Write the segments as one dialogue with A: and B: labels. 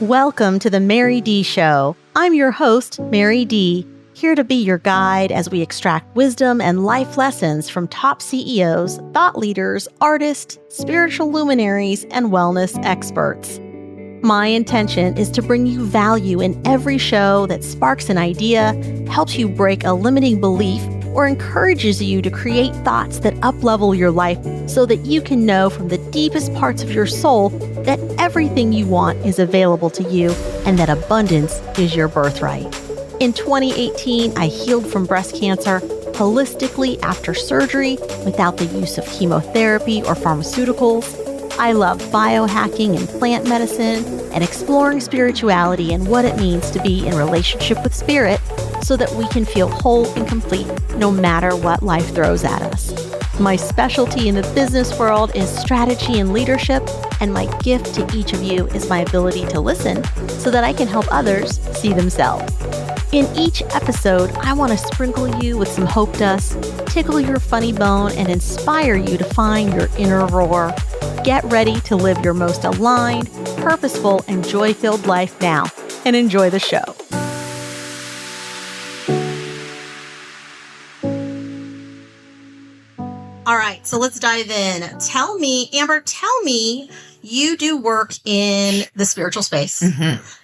A: Welcome to the Mary Dee Show. I'm your host, Mary Dee, here to be your guide as we extract wisdom and life lessons from top CEOs, thought leaders, artists, spiritual luminaries, and wellness experts. My intention is to bring you value in every show that sparks an idea, helps you break a limiting belief, or encourages you to create thoughts that up-level your life so that you can know from the deepest parts of your soul that everything you want is available to you and that abundance is your birthright. In 2018, I healed from breast cancer holistically after surgery without the use of chemotherapy or pharmaceuticals. I love biohacking and plant medicine and exploring spirituality and what it means to be in relationship with spirit so that we can feel whole and complete no matter what life throws at us. My specialty in the business world is strategy and leadership, and my gift to each of you is my ability to listen so that I can help others see themselves. In each episode, I want to sprinkle you with some hope dust, tickle your funny bone, and inspire you to find your inner roar. Get ready to live your most aligned, purposeful, and joy-filled life now, and enjoy the show. All right, so let's dive in. Amber, tell me, you do work in the spiritual space,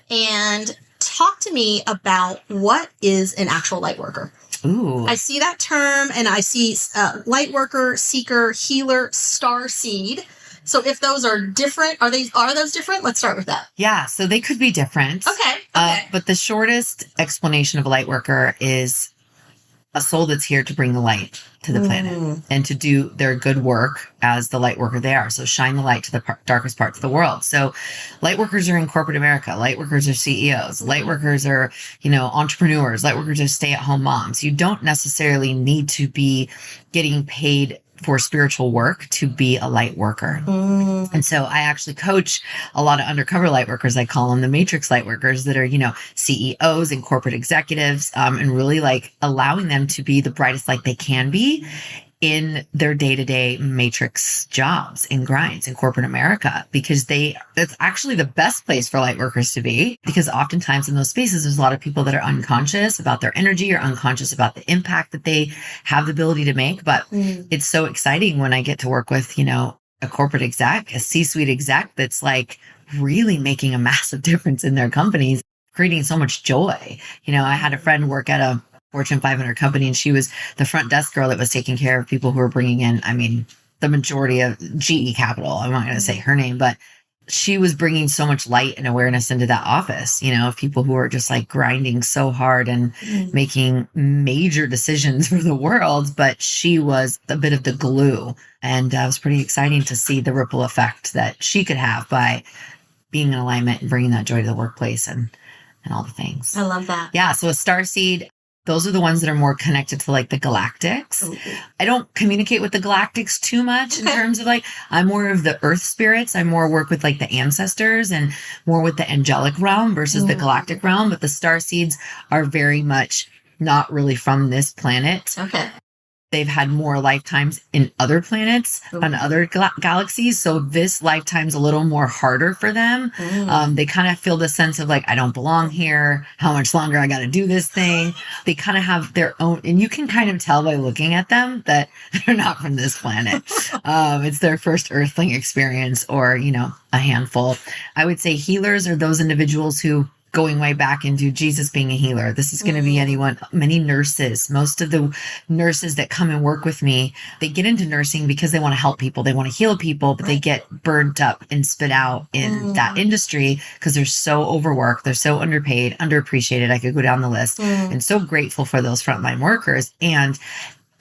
A: and talk to me about what is an actual light worker.
B: Ooh.
A: I see that term, and I see light worker, seeker, healer, star seed. So if those are different, are those different? Let's start with that.
B: Yeah, so they could be different.
A: Okay.
B: But the shortest explanation of a light worker is a soul that's here to bring the light to the planet and to do their good work as the light worker they are. So shine the light to the darkest parts of the world. So light workers are in corporate America. Light workers are CEOs. Light workers are, entrepreneurs. Light workers are stay-at-home moms. You don't necessarily need to be getting paid for spiritual work to be a light worker. And so I actually coach a lot of undercover light workers. I call them the matrix light workers that are, CEOs and corporate executives, and really like allowing them to be the brightest light they can be in their day-to-day matrix jobs and grinds in corporate America, because it's actually the best place for light workers to be, because oftentimes in those spaces, there's a lot of people that are unconscious about their energy or unconscious about the impact that they have the ability to make. But it's so exciting when I get to work with, a corporate exec, a C-suite exec that's like really making a massive difference in their companies, creating so much joy. I had a friend work at a Fortune 500 company, and she was the front desk girl that was taking care of people who were bringing in, the majority of GE Capital. I'm not going to say her name, but she was bringing so much light and awareness into that office, of people who are just like grinding so hard and making major decisions for the world. But she was a bit of the glue. And it was pretty exciting to see the ripple effect that she could have by being in alignment and bringing that joy to the workplace and all the things.
A: I love that.
B: Yeah. So a starseed, those are the ones that are more connected to like the galactics. I don't communicate with the galactics too much in terms of like, I'm more of the earth spirits. I more work with like the ancestors and more with the angelic realm versus the galactic realm. But the star seeds are very much not really from this planet.
A: Okay.
B: They've had more lifetimes in other planets, on other galaxies. So this lifetime's a little more harder for them. They kind of feel the sense of like, I don't belong here. How much longer I got to do this thing? They kind of have their own, and you can kind of tell by looking at them that they're not from this planet. It's their first earthling experience, or, a handful. I would say healers are those individuals who, going way back into Jesus being a healer. This is going to be many nurses. Most of the nurses that come and work with me, they get into nursing because they want to help people. They want to heal people, but they get burnt up and spit out in that industry because they're so overworked. They're so underpaid, underappreciated. I could go down the list. And so grateful for those frontline workers. And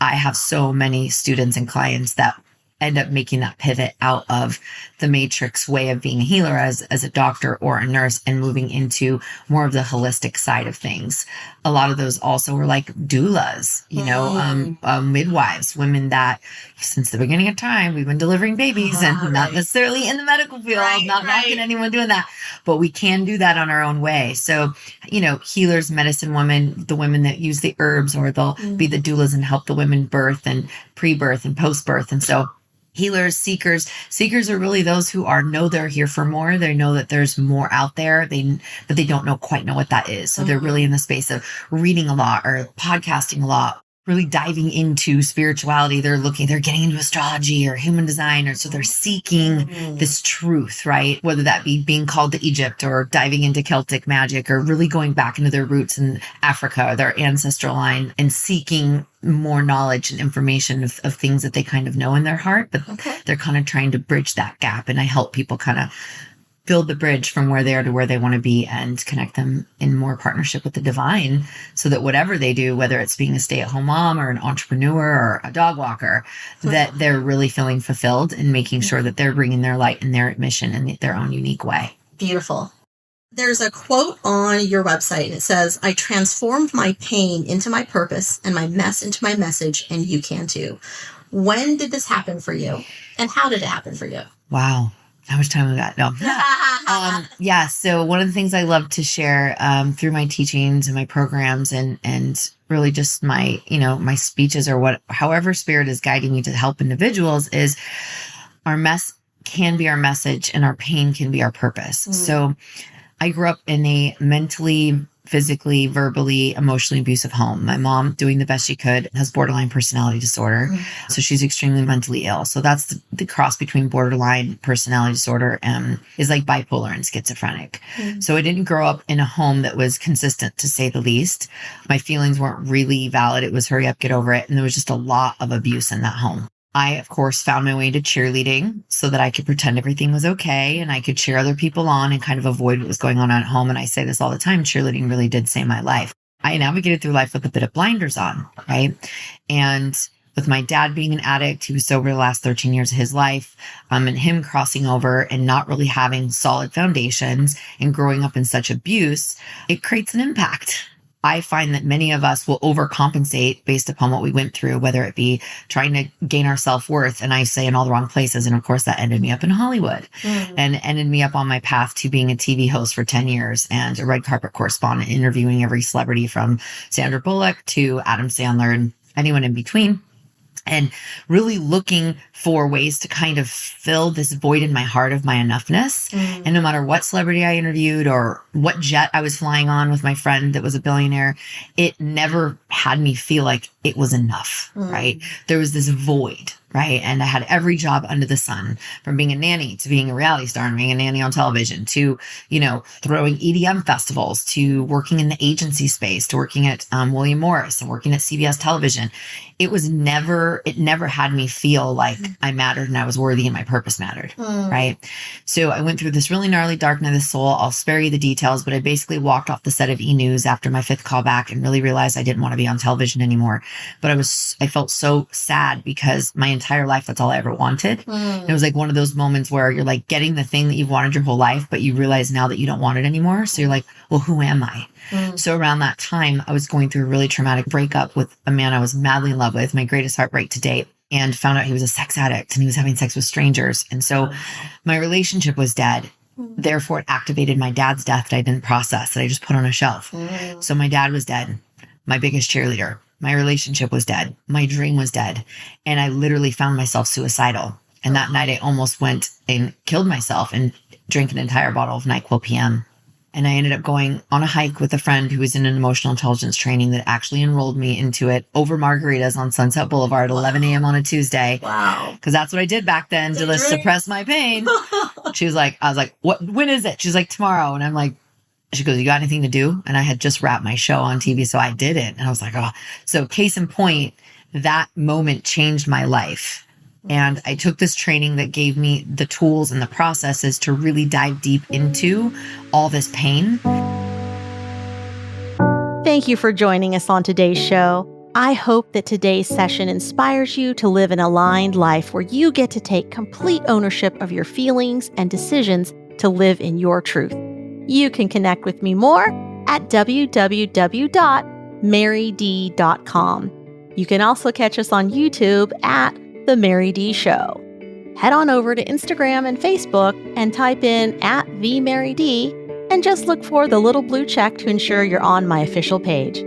B: I have so many students and clients that end up making that pivot out of the matrix way of being a healer as a doctor or a nurse and moving into more of the holistic side of things. A lot of those also were like doulas, midwives, women that since the beginning of time, we've been delivering babies and not necessarily in the medical field, not knocking anyone doing that, but we can do that on our own way. So, healers, medicine women, the women that use the herbs, or they'll be the doulas and help the women birth and pre-birth and post-birth. And so Healers, seekers. Seekers are really those who know they're here for more. They know that there's more out there. But they don't quite know what that is. So they're really in the space of reading a lot or podcasting a lot, really diving into spirituality. They're getting into astrology or human design, or so they're seeking this truth, right? Whether that be being called to Egypt or diving into Celtic magic or really going back into their roots in Africa or their ancestral line and seeking more knowledge and information of things that they kind of know in their heart, but they're kind of trying to bridge that gap. And I help people kind of build the bridge from where they are to where they want to be and connect them in more partnership with the divine so that whatever they do, whether it's being a stay-at-home mom or an entrepreneur or a dog walker, that they're really feeling fulfilled and making sure that they're bringing their light and their mission in their own unique way.
A: Beautiful. There's a quote on your website, and it says, "I transformed my pain into my purpose and my mess into my message, and you can too." When did this happen for you? And how did it happen for you?
B: Wow. How much time we got? No. So one of the things I love to share through my teachings and my programs and really just my, my speeches or however spirit is guiding me to help individuals is our mess can be our message and our pain can be our purpose. So I grew up in a mentally, physically, verbally, emotionally abusive home. My mom, doing the best she could, has borderline personality disorder. So she's extremely mentally ill. So that's the cross between borderline personality disorder and is like bipolar and schizophrenic. So I didn't grow up in a home that was consistent, to say the least. My feelings weren't really valid. It was hurry up, get over it. And there was just a lot of abuse in that home. I, of course, found my way to cheerleading so that I could pretend everything was okay and I could cheer other people on and kind of avoid what was going on at home. And I say this all the time, cheerleading really did save my life. I navigated through life with a bit of blinders on, right? And with my dad being an addict, he was sober the last 13 years of his life, and him crossing over and not really having solid foundations and growing up in such abuse, it creates an impact. I find that many of us will overcompensate based upon what we went through, whether it be trying to gain our self-worth. And I say in all the wrong places. And of course, that ended me up in Hollywood and ended me up on my path to being a TV host for 10 years and a red carpet correspondent, interviewing every celebrity from Sandra Bullock to Adam Sandler and anyone in between. And really looking for ways to kind of fill this void in my heart of my enoughness. And no matter what celebrity I interviewed or what jet I was flying on with my friend that was a billionaire, it never had me feel like it was enough, right? There was this void, right? And I had every job under the sun, from being a nanny to being a reality star and being a nanny on television to, throwing EDM festivals, to working in the agency space, to working at William Morris and working at CBS television. It never had me feel like I mattered and I was worthy and my purpose mattered, right? So I went through this really gnarly dark night of the soul. I'll spare you the details, but I basically walked off the set of E! News after my 5th call back and really realized I didn't want to be on television anymore. But I felt so sad because my entire life, that's all I ever wanted. It was like one of those moments where you're like getting the thing that you've wanted your whole life, but you realize now that you don't want it anymore. So you're like, well, who am I? So around that time, I was going through a really traumatic breakup with a man I was madly in love with, my greatest heartbreak to date, and found out he was a sex addict and he was having sex with strangers. And so my relationship was dead. Therefore, it activated my dad's death that I didn't process, that I just put on a shelf. So my dad was dead, my biggest cheerleader. My relationship was dead. My dream was dead. And I literally found myself suicidal. And that night I almost went and killed myself and drank an entire bottle of NyQuil PM. And I ended up going on a hike with a friend who was in an emotional intelligence training that actually enrolled me into it over margaritas on Sunset Boulevard at 11 a.m. on a Tuesday. Wow. Because that's what I did back then to suppress my pain. I was like, when is it? She's like, tomorrow. And I'm like, she goes, you got anything to do? And I had just wrapped my show on TV, so I did it. And I was like, oh. So case in point, that moment changed my life. And I took this training that gave me the tools and the processes to really dive deep into all this pain.
A: Thank you for joining us on today's show. I hope that today's session inspires you to live an aligned life where you get to take complete ownership of your feelings and decisions to live in your truth. You can connect with me more at www.maryd.com. You can also catch us on YouTube at The Mary Dee Show. Head on over to Instagram and Facebook and type in @VMaryD and just look for the little blue check to ensure you're on my official page.